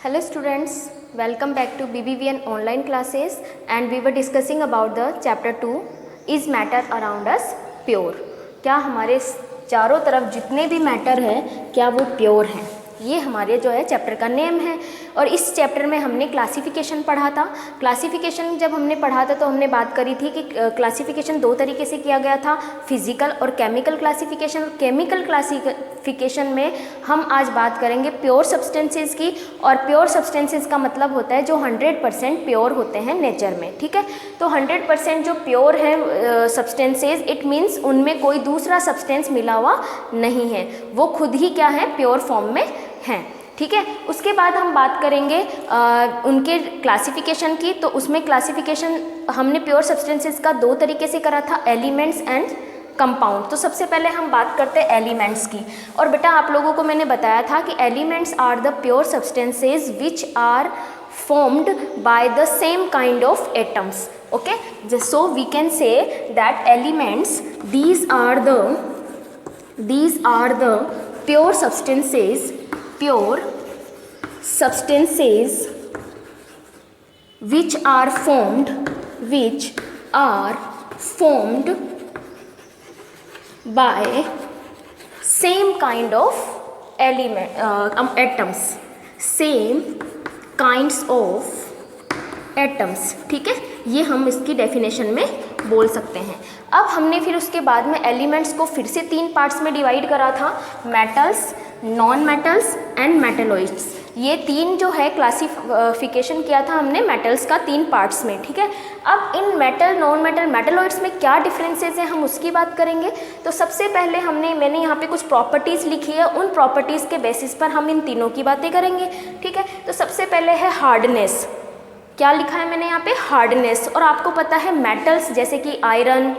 Hello students, welcome back to BBVN online classes and we were discussing about the chapter 2 is matter around us pure। क्या हमारे चारों तरफ जितने भी matter हैं क्या वो प्योर हैं, ये हमारे जो है चैप्टर का नेम है। और इस चैप्टर में हमने क्लासिफिकेशन पढ़ा था। क्लासिफिकेशन जब हमने पढ़ा था तो हमने बात करी थी कि क्लासिफिकेशन दो तरीके से किया गया था, फिजिकल और केमिकल क्लासिफिकेशन। केमिकल क्लासिफिकेशन में हम आज बात करेंगे प्योर सब्सटेंसेस की, और प्योर सब्सटेंसेस का मतलब होता है जो 100% प्योर होते हैं नेचर में। ठीक है, तो 100% जो प्योर है सब्सटेंसेस, इट मीन्स उनमें कोई दूसरा सब्सटेंस मिला हुआ नहीं है, वो खुद ही क्या है, प्योर फॉर्म में हैं। ठीक है, उसके बाद हम बात करेंगे उनके क्लासिफिकेशन की। तो उसमें क्लासिफिकेशन हमने प्योर सब्सटेंसेस का दो तरीके से करा था, एलिमेंट्स एंड कंपाउंड। तो सबसे पहले हम बात करते हैं एलिमेंट्स की। और बेटा आप लोगों को मैंने बताया था कि elements are the pure substances which are formed by the same kind of atoms. Okay, so we can say that elements, these are the pure substances which are formed by same kind of atoms, same kinds of atoms। ठीक है, ये हम इसकी definition में बोल सकते हैं। अब हमने फिर उसके बाद में एलिमेंट्स को फिर से तीन पार्ट्स में डिवाइड करा था, metals, non metals and metalloids. ये तीन जो है क्लासिफिकेशन किया था हमने मेटल्स का तीन पार्ट्स में। ठीक है, अब इन मेटल, नॉन मेटल, मेटलॉइड्स में क्या डिफरेंसेस हैं हम उसकी बात करेंगे। तो सबसे पहले मैंने यहाँ पे कुछ प्रॉपर्टीज़ लिखी है, उन प्रॉपर्टीज़ के बेसिस पर हम इन तीनों की बातें करेंगे। ठीक है, तो सबसे पहले है हार्डनेस। क्या लिखा है मैंने यहाँ पे, हार्डनेस। और आपको पता है मेटल्स जैसे कि आयरन,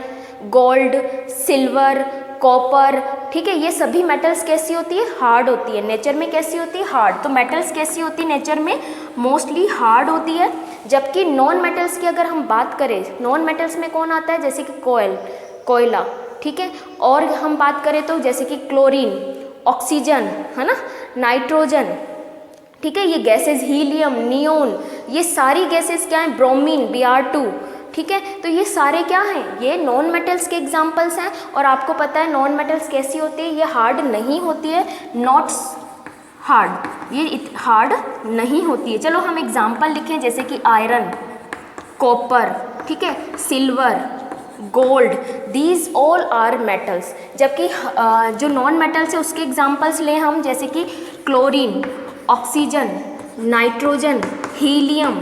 गोल्ड, सिल्वर, कॉपर, ठीक है, ये सभी मेटल्स कैसी होती है, हार्ड होती है। नेचर में कैसी होती है, हार्ड। तो मेटल्स कैसी होती है नेचर में, मोस्टली हार्ड होती है। जबकि नॉन मेटल्स की अगर हम बात करें, नॉन मेटल्स में कौन आता है, जैसे कि कोयला, ठीक है। और हम बात करें तो जैसे कि क्लोरीन, ऑक्सीजन, है ना, नाइट्रोजन, ठीक है, ये गैसेस, हीलियम, नियोन, ये सारी गैसेस क्या हैं, ब्रोमीन, Br2, ठीक है। तो ये सारे क्या हैं, ये नॉन मेटल्स के एग्जांपल्स हैं। और आपको पता है नॉन मेटल्स कैसी होती है, ये हार्ड नहीं होती है, नॉट हार्ड, ये हार्ड नहीं होती है। चलो हम एग्जांपल लिखें, जैसे कि आयरन, कॉपर, ठीक है, silver, gold, these all are metals. जबकि जो नॉन मेटल्स है उसके एग्जांपल्स लें हम, जैसे कि chlorine, oxygen, nitrogen, helium,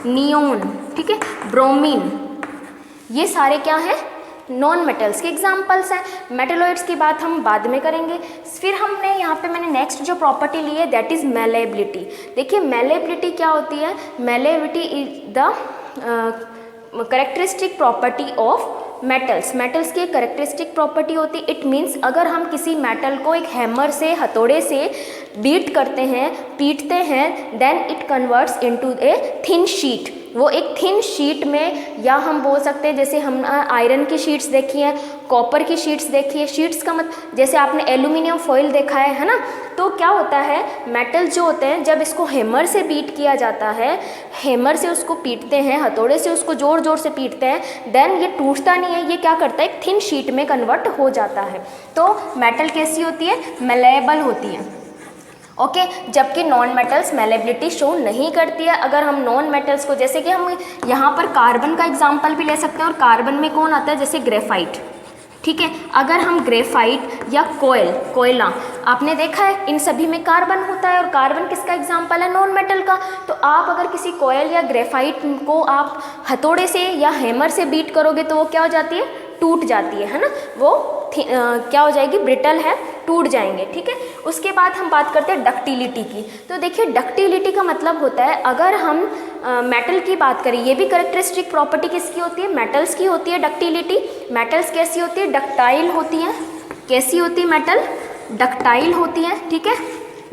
neon, ठीक है, ब्रोमीन, ये सारे क्या हैं, नॉन मेटल्स के एग्जांपल्स हैं। मेटलॉइड्स की बात हम बाद में करेंगे। फिर हमने यहाँ पे मैंने नेक्स्ट जो प्रॉपर्टी ली है दैट इज़ मेलेबिलिटी। देखिए मेलेबिलिटी क्या होती है, malleability is the characteristic property of metals की एक करेक्टरिस्टिक प्रॉपर्टी होती है। इट मीन्स अगर हम किसी मेटल को एक हैमर से, हथौड़े से बीट करते हैं, पीटते हैं, then it converts into a thin sheet. वो एक थिन शीट में, या हम बोल सकते हैं जैसे हम आयरन की शीट्स देखी हैं, कॉपर की शीट्स देखी है। शीट्स का मतलब जैसे आपने एल्यूमिनियम फॉइल देखा है ना। तो क्या होता है, मेटल जो होते हैं जब इसको हैमर से बीट किया जाता है, हैमर से उसको पीटते हैं, हथौड़े से उसको जोर जोर से पीटते हैं, देन ये टूटता नहीं है, ये क्या करता है, एक थिन शीट में कन्वर्ट हो जाता है। तो मेटल कैसी होती है, मेलेबल होती है। ओके, जबकि नॉन मेटल्स मेलेबिलिटी शो नहीं करती है। अगर हम नॉन मेटल्स को, जैसे कि हम यहाँ पर कार्बन का एग्जांपल भी ले सकते हैं, और कार्बन में कौन आता है, जैसे ग्रेफाइट, ठीक है। अगर हम ग्रेफाइट या कोयला, आपने देखा है इन सभी में कार्बन होता है, और कार्बन किसका एग्जांपल है, नॉन मेटल का। तो आप अगर किसी कोयल या ग्रेफाइट को आप हथौड़े से या हैमर से बीट करोगे तो वो क्या हो जाती है, टूट जाती है ना, वो क्या हो जाएगी, ब्रिटल है, टूट जाएंगे। ठीक है, उसके बाद हम बात करते हैं डक्टिलिटी की। तो देखिए डक्टिलिटी का मतलब होता है, अगर हम मेटल की बात करें, ये भी करेक्टरिस्टिक प्रॉपर्टी किसकी होती है, मेटल्स की होती है डक्टिलिटी। मेटल्स कैसी होती है, डक्टाइल होती है। कैसी होती है मेटल, डक्टाइल होती है, ठीक है।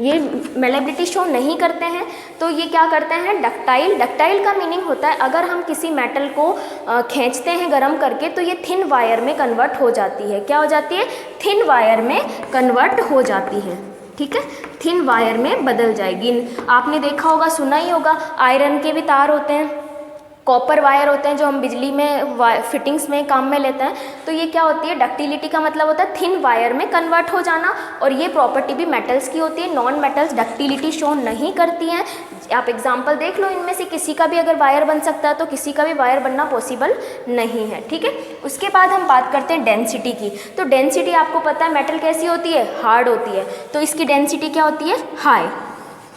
ये मेलेबिलिटी शो नहीं करते हैं, तो ये क्या करते हैं, डक्टाइल। डक्टाइल का मीनिंग होता है अगर हम किसी मेटल को खींचते हैं गर्म करके तो ये थिन वायर में कन्वर्ट हो जाती है। क्या हो जाती है, थिन वायर में कन्वर्ट हो जाती है। ठीक है, थिन वायर में बदल जाएगी। आपने देखा होगा, सुना ही होगा, आयरन के भी तार होते हैं, कॉपर वायर होते हैं जो हम बिजली में फिटिंग्स में काम में लेते हैं। तो ये क्या होती है, डक्टिलिटी का मतलब होता है थिन वायर में कन्वर्ट हो जाना, और ये प्रॉपर्टी भी मेटल्स की होती है। नॉन मेटल्स डक्टिलिटी शो नहीं करती हैं। आप एग्जांपल देख लो, इनमें से किसी का भी अगर वायर बन सकता है तो किसी का भी वायर बनना पॉसिबल नहीं है, ठीक है। उसके बाद हम बात करते हैं डेंसिटी की। तो डेंसिटी आपको पता है मेटल कैसी होती है, हार्ड होती है, तो इसकी डेंसिटी क्या होती है, हाई।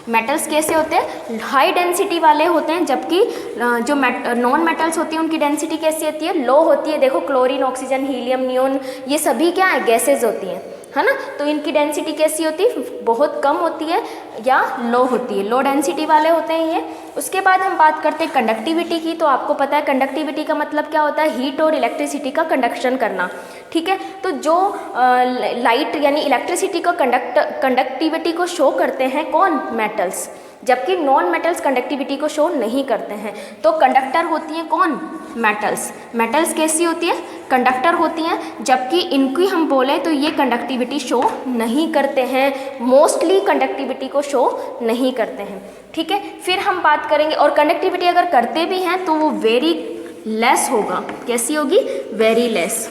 मेटल्स कैसे होते हैं, हाई डेंसिटी वाले होते हैं, जबकि जो नॉन मेटल्स होती हैं उनकी डेंसिटी कैसी होती है, लो होती है। देखो क्लोरीन, ऑक्सीजन, हीलियम, नियोन, ये सभी क्या है, गैसेज होती हैं, है ना। तो इनकी डेंसिटी कैसी होती है, बहुत कम होती है या लो होती है, लो डेंसिटी वाले होते हैं ये। उसके बाद हम बात करते हैं कंडक्टिविटी की। तो आपको पता है कंडक्टिविटी का मतलब क्या होता है, हीट और इलेक्ट्रिसिटी का कंडक्शन करना, ठीक है। तो जो लाइट यानी इलेक्ट्रिसिटी को कंडक्टिविटी को शो करते हैं कौन, मेटल्स, जबकि नॉन मेटल्स कंडक्टिविटी को शो नहीं करते हैं। तो कंडक्टर होती हैं कौन, मेटल्स। मेटल्स कैसी होती है, कंडक्टर होती हैं, जबकि इनकी हम बोले तो ये कंडक्टिविटी शो नहीं करते हैं, मोस्टली कंडक्टिविटी को शो नहीं करते हैं, ठीक है। फिर हम बात करेंगे, और कंडक्टिविटी अगर करते भी हैं तो वो वेरी लेस होगा, कैसी होगी, वेरी लेस,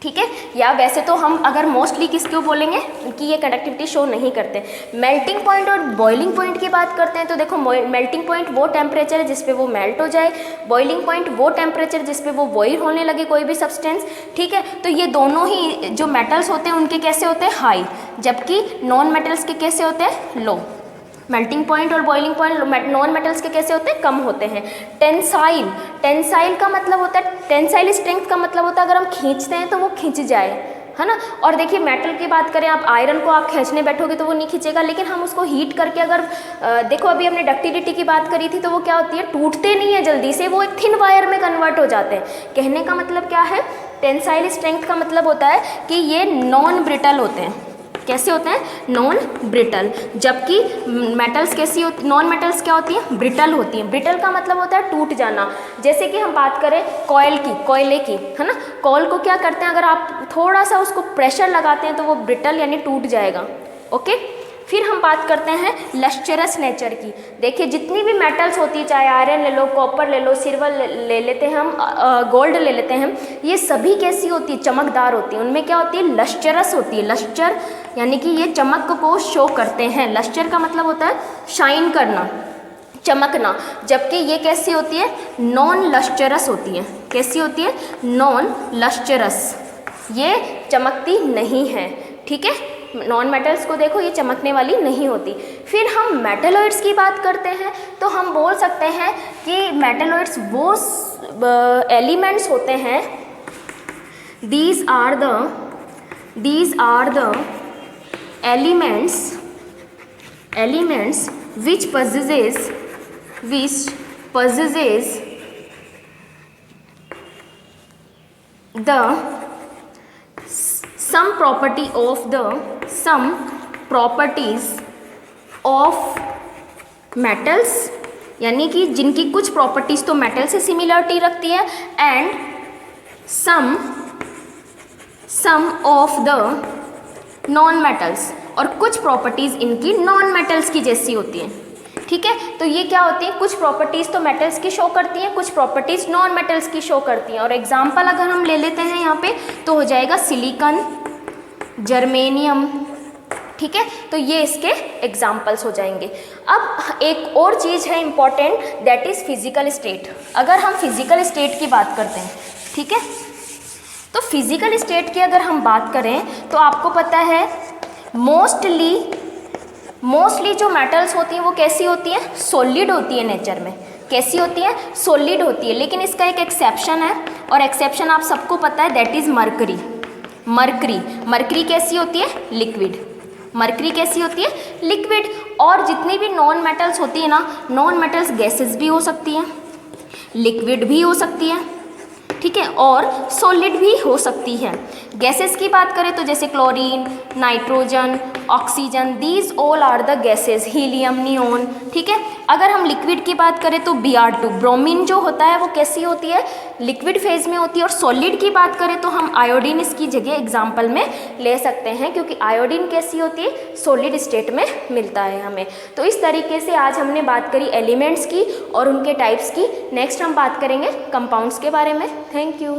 ठीक है। या वैसे तो हम अगर मोस्टली किसको बोलेंगे कि ये कंडक्टिविटी शो नहीं करते। मेल्टिंग पॉइंट और बॉइलिंग पॉइंट की बात करते हैं तो देखो, मेल्टिंग पॉइंट वो टेम्परेचर है जिस पे वो मेल्ट हो जाए, बॉइलिंग पॉइंट वो टेम्परेचर जिस पे वो बॉईल होने लगे कोई भी सब्सटेंस, ठीक है। तो ये दोनों ही जो मेटल्स होते हैं उनके कैसे होते हैं, हाई, जबकि नॉन मेटल्स के कैसे होते हैं, लो। मेल्टिंग पॉइंट और बॉइलिंग पॉइंट नॉन मेटल्स के कैसे होते हैं, कम होते हैं। टेंसाइल, टेंसाइल का मतलब होता है, टेंसाइल स्ट्रेंथ का मतलब होता है अगर हम खींचते हैं तो वो खींच जाए, है ना। और देखिए मेटल की बात करें, आप आयरन को आप खींचने बैठोगे तो वो नहीं खींचेगा, लेकिन हम उसको हीट करके अगर देखो, अभी हमने डक्टिलिटी की बात करी थी, तो वो क्या होती है, टूटते नहीं है जल्दी से, वो एक थिन वायर में कन्वर्ट हो जाते हैं। कहने का मतलब क्या है, टेंसाइल स्ट्रेंथ का मतलब होता है कि ये नॉन ब्रिटल होते हैं, कैसे होते हैं, नॉन ब्रिटल, जबकि मेटल्स कैसी होती, नॉन मेटल्स क्या होती हैं, ब्रिटल होती हैं। ब्रिटल का मतलब होता है टूट जाना। जैसे कि हम बात करें कॉयल की, कोयले की, है ना, कॉयल को क्या करते हैं, अगर आप थोड़ा सा उसको प्रेशर लगाते हैं तो वो ब्रिटल यानी टूट जाएगा, ओके। फिर हम बात करते हैं लस्चरस नेचर की। देखिए जितनी भी मेटल्स होती है, चाहे आयरन ले लो, कॉपर ले लो, सिल्वर ले लेते हैं हम, गोल्ड ले लेते हैं, ये सभी कैसी होती है, चमकदार होती है। उनमें क्या होती है, लस्चरस होती है। लस्चर यानी कि ये चमक को शो करते हैं। लस्चर का मतलब होता है शाइन करना, चमकना, जबकि ये कैसी होती है, नॉन लस्चरस होती है। कैसी होती है, नॉन लस्चरस, ये चमकती नहीं है, ठीक है। नॉन मेटल्स को देखो, ये चमकने वाली नहीं होती। फिर हम मेटलॉइड्स की बात करते हैं तो हम बोल सकते हैं कि मेटलॉइड्स वो एलिमेंट्स होते हैं, these are the elements which possesses the some properties of metals, यानी कि जिनकी कुछ प्रॉपर्टीज तो मेटल से सिमिलरिटी रखती है, and some of the non metals, और कुछ प्रॉपर्टीज इनकी नॉन मेटल्स की जैसी होती हैं, ठीक है। तो ये क्या होती है, कुछ प्रॉपर्टीज तो मेटल्स की शो करती हैं, कुछ प्रॉपर्टीज नॉन मेटल्स की शो करती हैं। और एग्जांपल अगर हम ले लेते हैं यहाँ पे तो हो जाएगा सिलिकॉन, जर्मेनियम, ठीक है। तो ये इसके एग्जाम्पल्स हो जाएंगे। अब एक और चीज़ है important, that is physical state. अगर हम फिजिकल स्टेट की बात करते हैं, ठीक है, तो फिजिकल स्टेट की अगर हम बात करें तो आपको पता है मोस्टली जो मेटल्स होती हैं वो कैसी होती हैं, सॉलिड होती है नेचर में। कैसी होती है, सॉलिड होती है। लेकिन इसका एक एक्सेप्शन है, और एक्सेप्शन आप सबको पता है, दैट इज़ मरकरी। मरकरी कैसी होती है, लिक्विड। मरकरी कैसी होती है, लिक्विड। और जितनी भी नॉन मेटल्स होती है ना, नॉन मेटल्स गैसेस भी हो सकती हैं, लिक्विड भी हो सकती है, ठीक है, और सॉलिड भी हो सकती है। गैसेस की बात करें तो जैसे chlorine, nitrogen, oxygen, these all are the gases, helium, neon, ठीक है। अगर हम लिक्विड की बात करें तो Br2 ब्रोमीन जो होता है वो कैसी होती है, लिक्विड फेज में होती है। और सॉलिड की बात करें तो हम आयोडीन इसकी जगह एग्जाम्पल में ले सकते हैं, क्योंकि आयोडीन कैसी होती है, सॉलिड स्टेट में मिलता है हमें। तो इस तरीके से आज हमने बात करी एलिमेंट्स की और उनके टाइप्स की। नेक्स्ट हम बात करेंगे कंपाउंड्स के बारे में। Thank you.